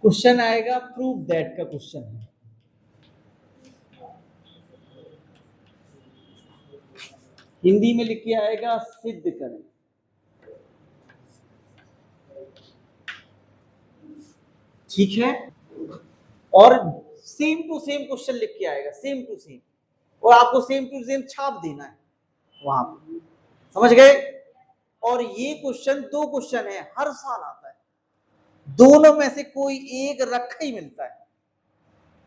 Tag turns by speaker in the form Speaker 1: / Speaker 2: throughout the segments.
Speaker 1: Question आएगा prove that का question है। हिंदी में लिख के आएगा सिद्ध करें। ठीक है, और सेम टू सेम क्वेश्चन लिख के आएगा, सेम टू सेम, और आपको सेम टू सेम छाप देना है वहां पे, समझ गए। और ये क्वेश्चन 2 क्वेश्चन है, हर साल आता है, दोनों में से कोई एक रखा ही मिलता है,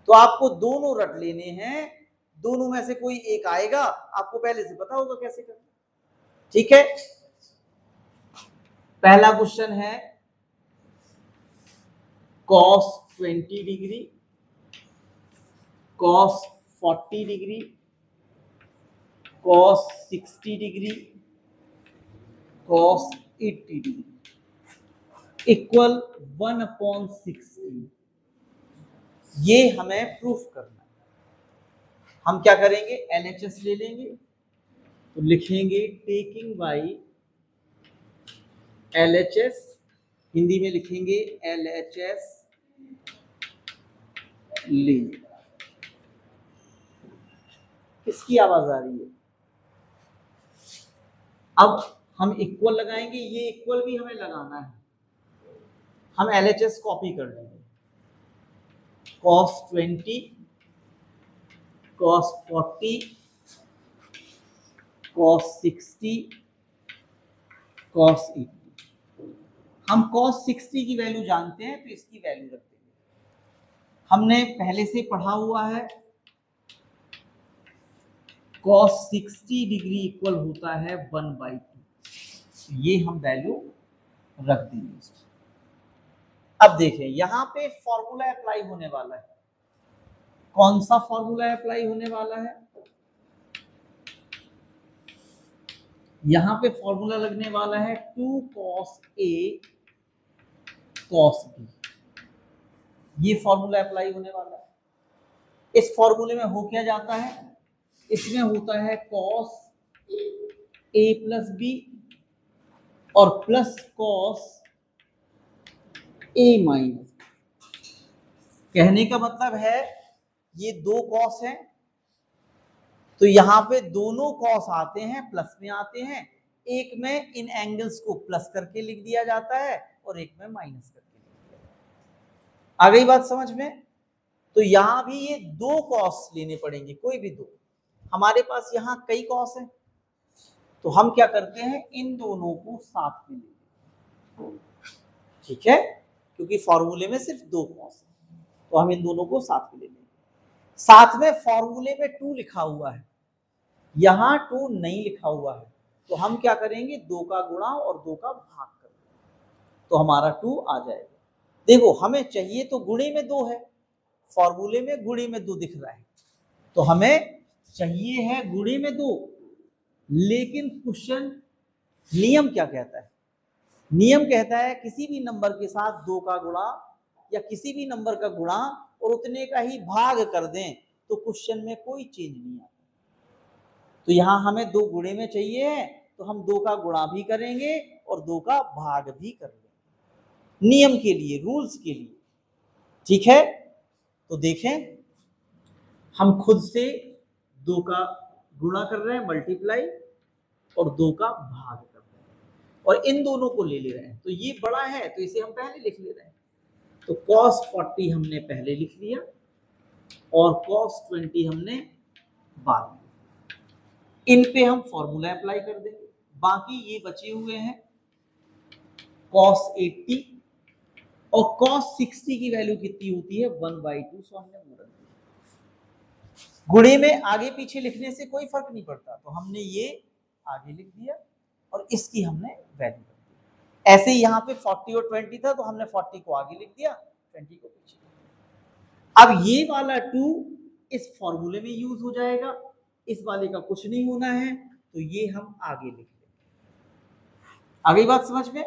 Speaker 1: तो आपको दोनों रट लेने हैं, दोनों में से कोई एक आएगा, आपको पहले से पता होगा कैसे करना। ठीक है, पहला क्वेश्चन है cos 20 degree, cos 40 degree, cos 60 degree, cos 80 degree equal 1/60। ये हमें प्रूफ करना है। हम क्या करेंगे, LHS ले लेंगे, तो लिखेंगे टेकिंग बाई LHS, हिंदी में लिखेंगे LHS ले। किसकी आवाज आ रही है? अब हम इक्वल लगाएंगे, ये इक्वल भी हमें लगाना है, हम LHS कॉपी कर लेंगे, cos 20, cos 40, cos 60, cos 80। हम cos 60 की वैल्यू जानते हैं, तो इसकी वैल्यू रख देंगे। हमने पहले से पढ़ा हुआ है cos 60 डिग्री इक्वल होता है 1/2, ये हम वैल्यू रख देंगे। अब देखें, यहां पे फॉर्मूला अप्लाई होने वाला है। कौन सा फॉर्मूला अप्लाई होने वाला है? यहां पे फॉर्मूला लगने वाला है 2 cos A cos B, ये फॉर्मूला अप्लाई होने वाला है। इस फॉर्मूले में हो क्या जाता है, इसमें होता है cos A प्लस B और प्लस cos A माइनस। कहने का मतलब है ये 2 cos हैं, तो यहां पे दोनों cos आते हैं, प्लस में आते हैं, एक में इन एंगल्स को प्लस करके लिख दिया जाता है और एक में माइनस करके लिख दिया जाता है। आ गई बात समझ में? तो यहां भी ये 2 cos लेने पड़ेंगे, कोई भी 2। हमारे पास यहां कई cos हैं, तो हम क्या करते हैं, इन दोनों को साथ में लेंगे। ठीक है, क्योंकि फॉर्मूले में सिर्फ 2 cos है, तो हम इन दोनों को साथ में ले लेंगे। साथ में फॉर्मूले में 2 लिखा हुआ है, यहां 2 नहीं लिखा हुआ है, तो हम क्या करेंगे, 2 का गुणा और 2 का भाग कर देंगे, तो हमारा 2 आ जाएगा। देखो, हमें चाहिए तो गुणे में 2 है, फॉर्मूले में गुणे में 2 दिख रहा है, तो हमें चाहिए है गुणे में 2। लेकिन क्वेश्चन नियम क्या कहता है? नियम कहता है किसी भी नंबर के साथ 2 का गुणा या किसी भी नंबर का गुणा और उतने का ही भाग कर दें तो क्वेश्चन में कोई चेंज नहीं आता। तो यहां हमें 2 गुणे में चाहिए है, तो हम 2 का गुणा भी करेंगे और 2 का भाग भी कर लेंगे, नियम के लिए, रूल्स के लिए। ठीक है, तो देखें, हम खुद से 2 का गुणा कर रहे हैं, मल्टीप्लाई, और 2 का भाग कर रहे हैं, और इन दोनों को ले रहे हैं। तो ये बड़ा है तो इसे हम पहले लिख ले रहे हैं, तो cos 40 हमने पहले लिख लिया और cos 20 हमने बाद में। इन पे हम फॉर्मूला अप्लाई कर देंगे। बाकी ये बचे हुए हैं cos 80 और cos 60 की वैल्यू कितनी होती है, 1/2, सो हमने वो रख दिया। गुणे में आगे पीछे लिखने से कोई फर्क नहीं पड़ता, तो हमने ये आगे लिख दिया और इसकी हमने वैल्यू रख दी। ऐसे ही यहाँ पे 40 और 20 था, तो हमने 40 को आगे लिख दिया, 20 को पीछे। अब ये वाला 2 इस फॉर्मूले में यूज हो जाएगा, इस वाले का कुछ नहीं होना है, तो ये हम आगे लिख लेंगे। आ गई बात समझ में?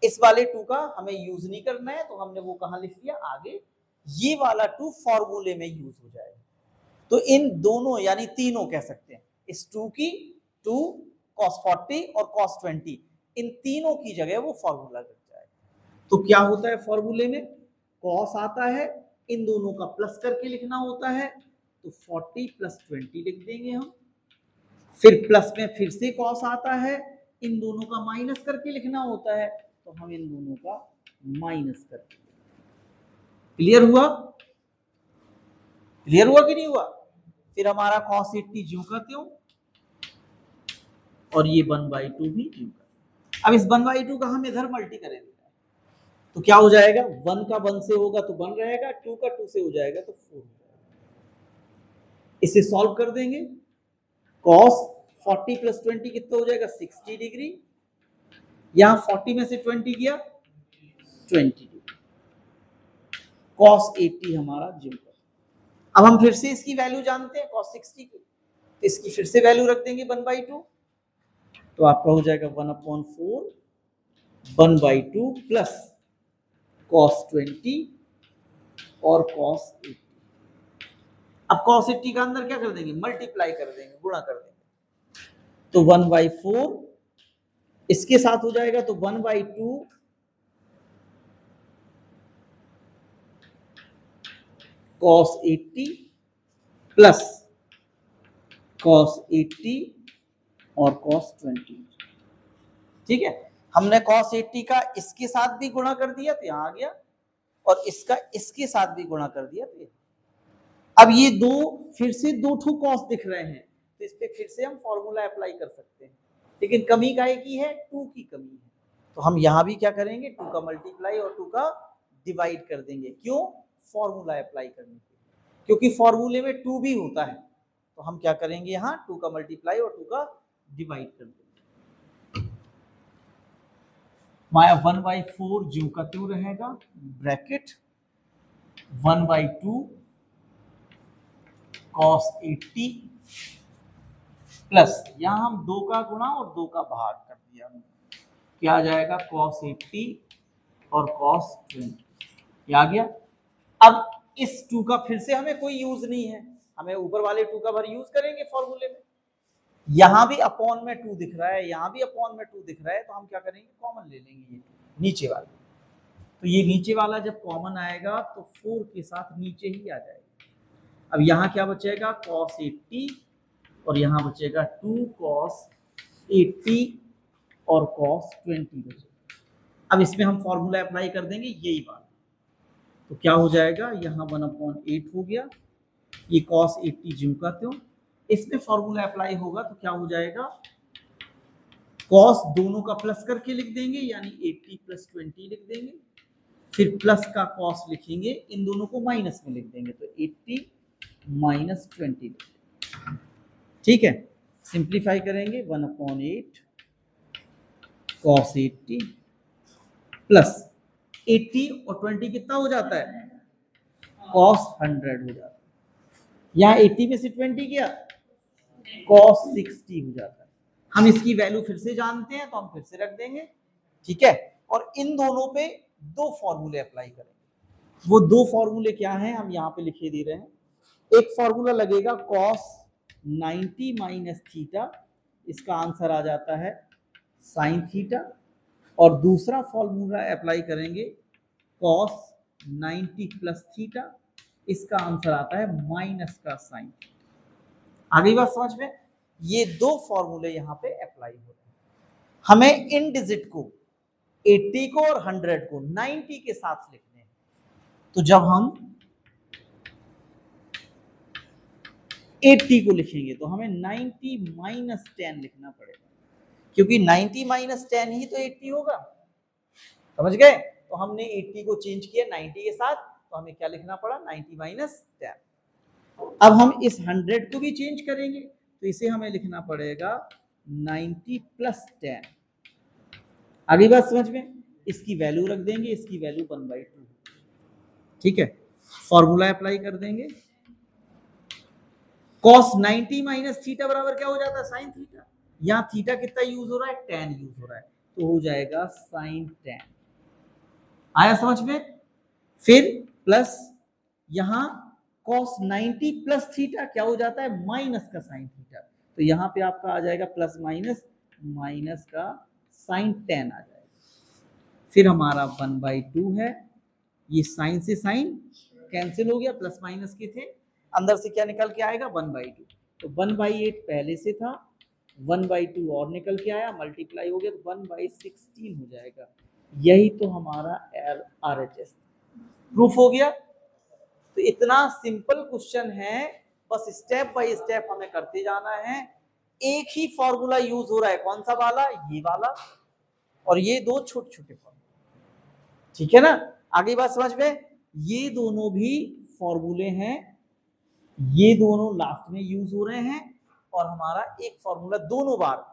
Speaker 1: इस वाले 2 का हमें यूज नहीं करना है, तो हमने वो कहां लिख दिया, आगे। ये वाला 2 फॉर्मूले में यूज हो जाएगा, तो इन दोनों यानी तीनों कह सकते हैं, इस 2 की 2 cos 40 और cos 20, इन तीनों की जगह वो फॉर्मूला लग जाएगा। तो क्या होता है फॉर्मूले में, कॉस आता है, इन दोनों का प्लस करके लिखना होता है, तो 40 + 20 लिख देंगे हम। फिर प्लस में फिर से कॉस आता है, इन दोनों का माइनस करके लिखना होता है, तो हम इन दोनों का माइनस करके। क्लियर हुआ? क्लियर हुआ कि नहीं हुआ? फिर हमारा cos 80 ज्यों का त्यों, और ये 1/2 भी ज्यों का। अब इस 1/2 का हम इधर मल्टी करेंगे, तो क्या हो जाएगा? 1 का 1 से होगा तो 1 रहेगा, 2 का 2 से हो जाएगा तो 4 हो जाएगा। इसे सॉल्व कर देंगे। cos 40 + 20 कितना हो जाएगा? 60 डिग्री। यहां 40 में से 20 गया 20 डिग्री। cos 80 हमारा ज्यों का। अब हम फिर से इसकी वैल्यू जानते हैं cos 60 की, इसकी फिर से वैल्यू रख देंगे 1/2, तो आपका हो जाएगा 1/4 1/2 प्लस cos 20 और cos 80। अब cos 80 का अंदर क्या कर देंगे? मल्टीप्लाई कर देंगे, गुणा कर देंगे, तो 1/4 इसके साथ हो जाएगा, तो 1/2 cos 80 प्लस cos 80 और cos 20। ठीक है, हमने cos 80 का इसके साथ भी गुणा कर दिया तो यहां आ गया, और इसका इसके साथ भी गुणा कर दिया तो अब ये दो फिर से दो ठो cos दिख रहे हैं, तो इस पे फिर से हम फॉर्मूला अप्लाई कर सकते हैं, लेकिन कमी काहे की है? 2 की कमी है, तो हम यहां भी क्या करेंगे? 2 का मल्टीप्लाई और 2 का डिवाइड कर देंगे। क्यों? फॉर्मूला अप्लाई करने के लिए, क्योंकि फॉर्मूले में 2 भी होता है, तो हम क्या करेंगे? यहाँ 2 का मल्टीप्लाई और 2 का डिवाइड कर देंगे। माया 1/4 ज्यों का त्यों रहेगा, ब्रैकेट 1/2 cos 80 प्लस यहां हम 2 का गुणा और 2 का भाग कर दिया, क्या आ जाएगा? cos 80 और cos 20, क्या आ गया? अब इस 2 का फिर से हमें कोई यूज नहीं है, हमें ऊपर वाले 2 का भर यूज करेंगे फॉर्मूले में। यहां भी अपॉन में 2 दिख रहा है, यहां भी अपॉन में 2 दिख रहा है, तो हम क्या करेंगे? कॉमन ले लेंगे ये नीचे वाला, तो ये नीचे वाला जब कॉमन आएगा तो 4 के साथ नीचे ही आ जाएगा। अब यहाँ क्या बचेगा? cos 80 और यहाँ बचेगा 2 cos 80 और cos 20 बचेगा। अब इसमें हम फॉर्मूला अप्लाई कर देंगे यही बात, तो क्या हो जाएगा? यहाँ 1/8 हो गया, ये cos 80 ज्यों का त्यों, इसमें फॉर्मूला अप्लाई होगा तो क्या हो जाएगा? cos दोनों का प्लस करके लिख देंगे, यानी 80 + 20 लिख देंगे, फिर प्लस का cos लिखेंगे, इन दोनों को माइनस में लिख देंगे, तो 80 - 20। ठीक है, सिंप्लीफाई करेंगे, 1/8 cos 80 प्लस 80 और 20 कितना हो जाता है? cos 100 हो जाता है। यहाँ 80 में से 20 गया, cos 60 हो जाता है। हम इसकी वैल्यू फिर से जानते हैं, तो हम फिर से रख देंगे। ठीक है, और इन दोनों पे दो फॉर्मूले अप्लाई करेंगे। वो दो फॉर्मूले क्या हैं, हम यहाँ पे लिखे दे रहे हैं। एक फॉर्मूला लगेगा cos 90 - थीटा, इसका आंसर आ जाता है sin थीटा, और दूसरा फॉर्मूला अप्लाई करेंगे cos 90 + थीटा, इसका आंसर आता है माइनस का sin। आ गई बात समझ में? ये दो फॉर्मूले यहाँ पे अप्लाई हो रहे हैं। हमें इन डिजिट को 80 को और 100 को 90 के साथ लिखने हैं, तो जब हम 80 को लिखेंगे तो हमें 90 - 10 लिखना पड़ेगा, क्योंकि 90 - 10 ही तो 80 होगा। समझ गए? तो हमने 80 को चेंज किया 90 के साथ, तो हमें क्या लिखना पड़ा? 90 - 10। अब हम इस 100 को भी चेंज करेंगे, तो इसे हमें लिखना पड़ेगा 90 + 10। आगे बात समझ में? इसकी वैल्यू रख देंगे, इसकी वैल्यू 1/2। ठीक है, फॉर्मूला अप्लाई कर देंगे। cos 90 - थीटा बराबर क्या हो जाता है? sin theta. यहाँ थीटा कितना यूज हो रहा है? tan यूज हो रहा है, तो हो जाएगा sin tan। आया समझ में? फिर प्लस यहाँ cos 90 + थीटा क्या हो जाता है? माइनस का sin थीटा, तो यहाँ पे आपका आ जाएगा प्लस माइनस माइनस का sin tan आ जाएगा। फिर हमारा 1/2 है ये साइन से साइन कैंसिल हो गया, प्लस माइनस के थे, अंदर से क्या निकल के आएगा 1/2, तो 1/8 पहले से था, 1/2 और निकल के आया, मल्टीप्लाई हो गया तो 1/16 हो जाएगा। यही तो हमारा RHS प्रूफ हो गया। तो इतना सिंपल क्वेश्चन है, बस स्टेप बाय स्टेप हमें करते जाना है। एक ही फॉर्मूला यूज हो रहा है, कौन सा वाला, ये वाला, और ये दो छोटे छोटे फॉर्मूला, ठीक है ना। आगे बात समझ में, ये दोनों भी फॉर्मूले हैं, ये दोनों लास्ट में यूज हो रहे हैं, और हमारा एक फॉर्मूला दोनों बार,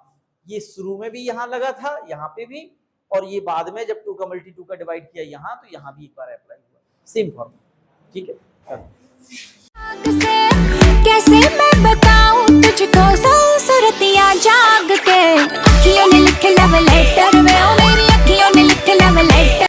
Speaker 1: ये शुरू में भी यहां लगा था, यहाँ पे भी, और ये बाद में जब 2 का मल्टी 2 का डिवाइड किया यहाँ, तो यहाँ भी एक बार अप्लाई हुआ, सेम फॉर्मूला, ठीक है। कैसे मैं बताऊं तुझको सूरतियां जाग के, अखियों ने लिखे लव लेटर में, ओ मेरी अखियों ने लिखे लव लेटर।